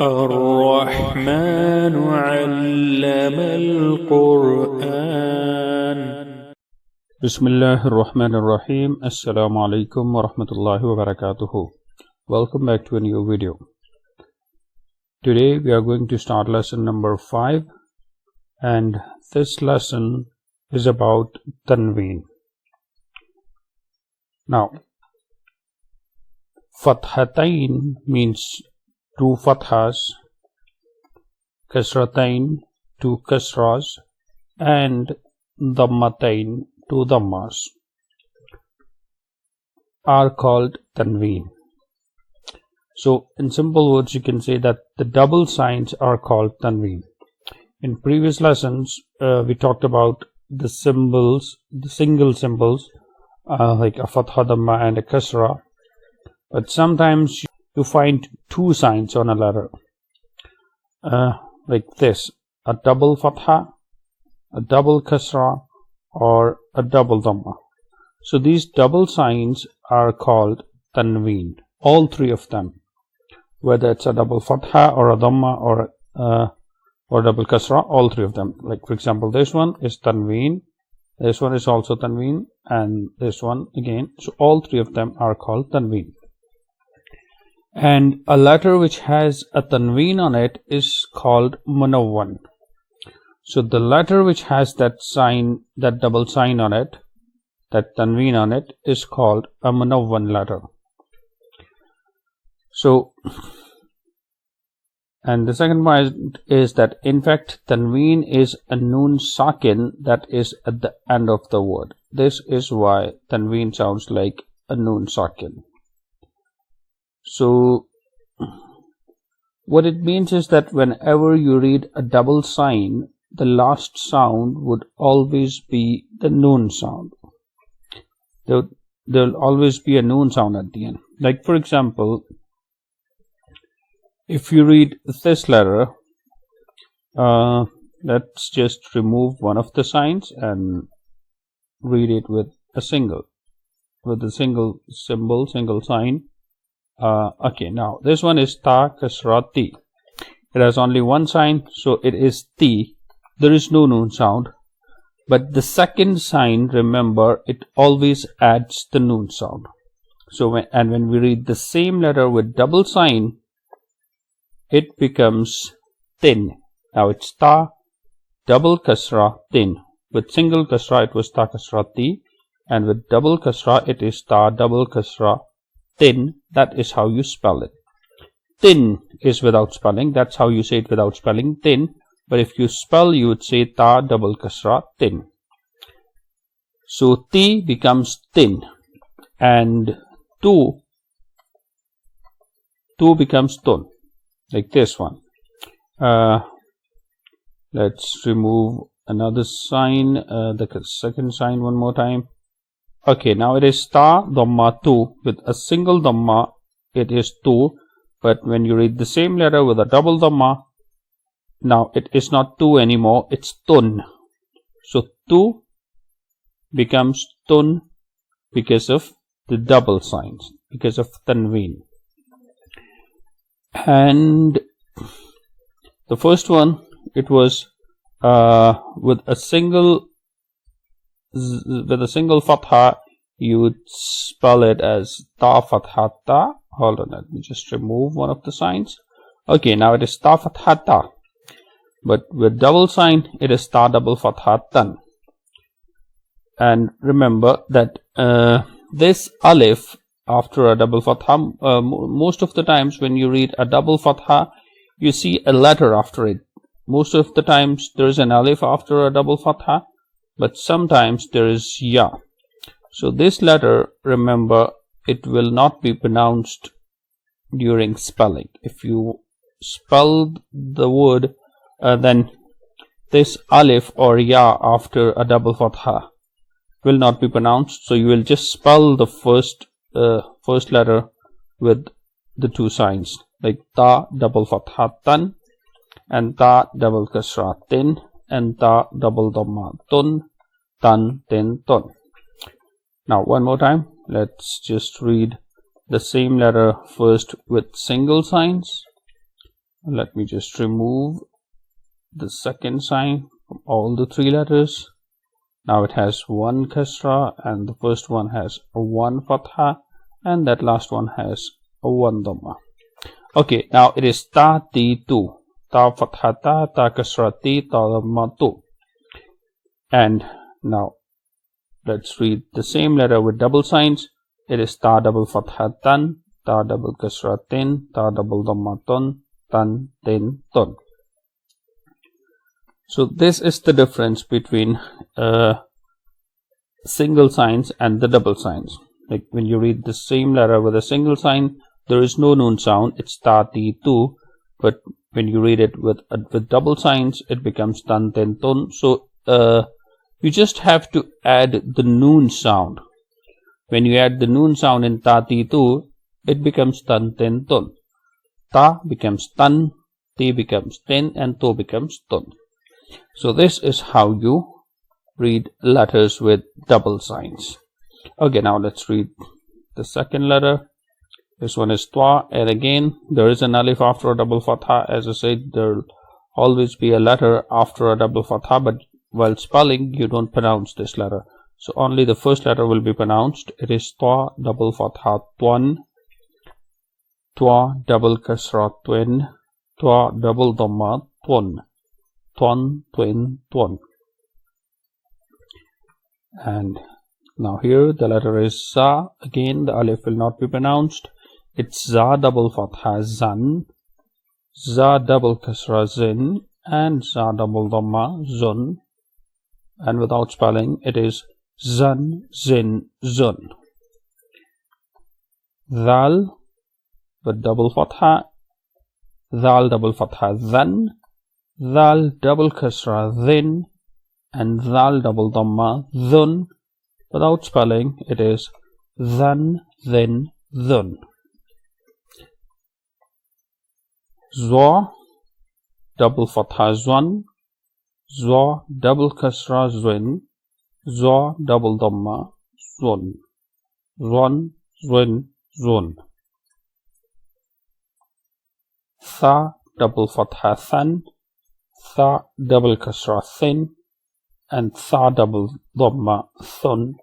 الرحمن علم القرآن. بسم الله الرحمن الرحيم. Assalamu alaikum wa rahmatullahi wa barakatuhu. Welcome back to a new video. Today we are going to start lesson number 5, and this lesson is about Tanween. Now, Fathatain means two fathas, kasratain two kasras, and dhammatain two dhammas are called Tanween. So in simple words you can say that the double signs are called Tanween. In previous lessons we talked about the symbols, the single symbols like a fatha, dhamma and a kasra, but sometimes you find two signs on a letter like this: a double fatha, a double kasra, or a double dhamma. So these double signs are called Tanween, all three of them, whether it's a double fatha or a dhamma or double kasra, all three of them. Like for example, this one is Tanween, this one is also Tanween, and this one again. So all three of them are called Tanween. And a letter which has a Tanween on it is called Munawwan. So the letter which has that sign, that double sign on it, that Tanween on it, is called a Munawwan letter. So, and the second point is that in fact Tanween is a Noon Sakin that is at the end of the word. This is why Tanween sounds like a Noon Sakin. So what it means is that whenever you read a double sign, the last sound would always be the noon sound. There will always be a noon sound at the end. Like for example, if you read this letter, let's just remove one of the signs and read it with a single symbol, single sign. Okay, now this one is ta kasrati. It has only one sign, so it is ti. There is no noon sound, but the second sign, remember, it always adds the noon sound. So when we read the same letter with double sign, it becomes tin. Now it's ta double kasra tin. With single kasra it was ta kasrati, and with double kasra it is ta double kasra tin. That is how you spell it. Tin is without spelling. That's how you say it without spelling, tin. But if you spell, you would say ta double kasra tin. So ti becomes tin, and tu becomes tun, like this one. Let's remove another sign, the second sign one more time. Okay, now it is ta dhamma tu. With a single dhamma it is tu, but when you read the same letter with a double dhamma, now it is not tu anymore, it's tun. So tu becomes tun because of the double signs, because of Tanween. And the first one, it was with a single fatha, you would spell it as ta fatha ta. Hold on, let me just remove one of the signs. Okay, now it is ta fatha ta, but with double sign it is ta double fatha tan. And remember that this alif after a double fatha, most of the times when you read a double fatha, you see a letter after it. Most of the times there is an alif after a double fatha, but sometimes there is ya. So this letter, remember, it will not be pronounced during spelling. If you spell the word, then this alif or ya after a double fatha will not be pronounced. So you will just spell the first letter with the two signs, like ta double fatha tan, and ta double kasra tin, and ta double dhamma tun, tan tin tun. Now one more time, let's just read the same letter first with single signs Let me just remove the second sign from all the three letters. Now it has one kasra, and the first one has a one fatha, and that last one has a one dhamma. Okay, now it is ta ti tu. Ta fatha ta kasra ti, ta dhamma tu. And now let's read the same letter with double signs. It is ta double fatha tan, ta double kasra tin, ta double dhamma tun, tan tin tun. So this is the difference between single signs and the double signs. Like when you read the same letter with a single sign, there is no noon sound. It's ta ti tu. But when you read it with double signs, it becomes tan tin tun. So you just have to add the noon sound. When you add the noon sound in ta ti tu, it becomes tan tin tun. Ta becomes tan, ti becomes tin, and tu becomes tun. So this is how you read letters with double signs. Okay, now let's read the second letter. This one is twa, and again there is an alif after a double fatha. As I said, there will always be a letter after a double fatha, but while spelling you don't pronounce this letter. So only the first letter will be pronounced. It is twa double fatha twan, twa double kasra twin, twa double dhamma twun, twun twin twun. And now here the letter is za. Again the alif will not be pronounced. It's za double fatha zan, za double kasra zin, and za double dhamma zun. And without spelling it is zan zin zun. Dhal with double fatha, dhal double fatha dhan, dhal double kasra dhin, and dhal double dhamma dhun. Without spelling it is dhan dhin dhun. Zwa double fatha zwan, zwa double kasra zwin, zwa double dhamma zwun, zwan zwin zwun. Tha double fatha than, tha double kasra thin, and tha double dhamma thun.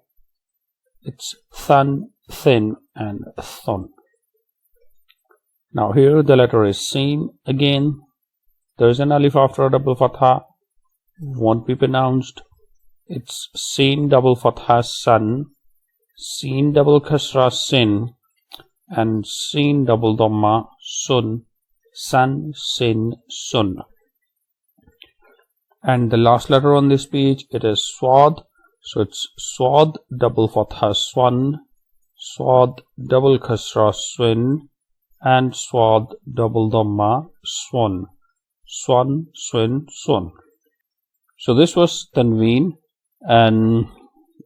It's than, thin, and thun. Now here the letter is sin. Again there is an alif after a double fatha, won't be pronounced. It's sin double fatha san, sin double kasra sin, and sin double dhamma sun, san sin sun. And the last letter on this page, it is swad. So it's swad double fatha swan, swad double kasra swin, and swad double dhamma swan, swan swin swan. So this was Tanween, and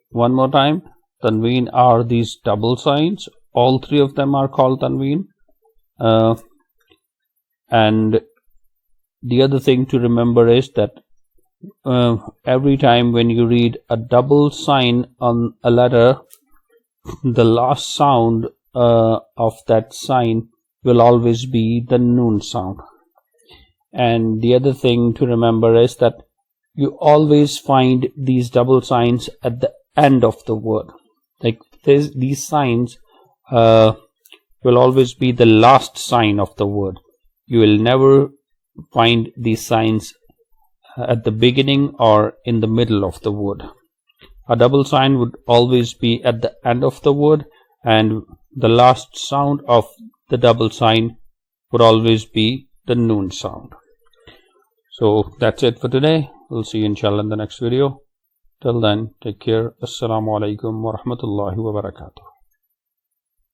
one more time, Tanween are these double signs. All three of them are called Tanween. And the other thing to remember is that every time when you read a double sign on a letter, the last sound of that sign will always be the noon sound. And the other thing to remember is that you always find these double signs at the end of the word. Like these signs will always be the last sign of the word. You will never find these signs at the beginning or in the middle of the word. A double sign would always be at the end of the word, and the last sound of the double sign would always be the noon sound. So that's it for today. We'll see you inshallah in the next video. Till then, take care. Assalamu alaikum wa rahmatullahi wa barakatuh.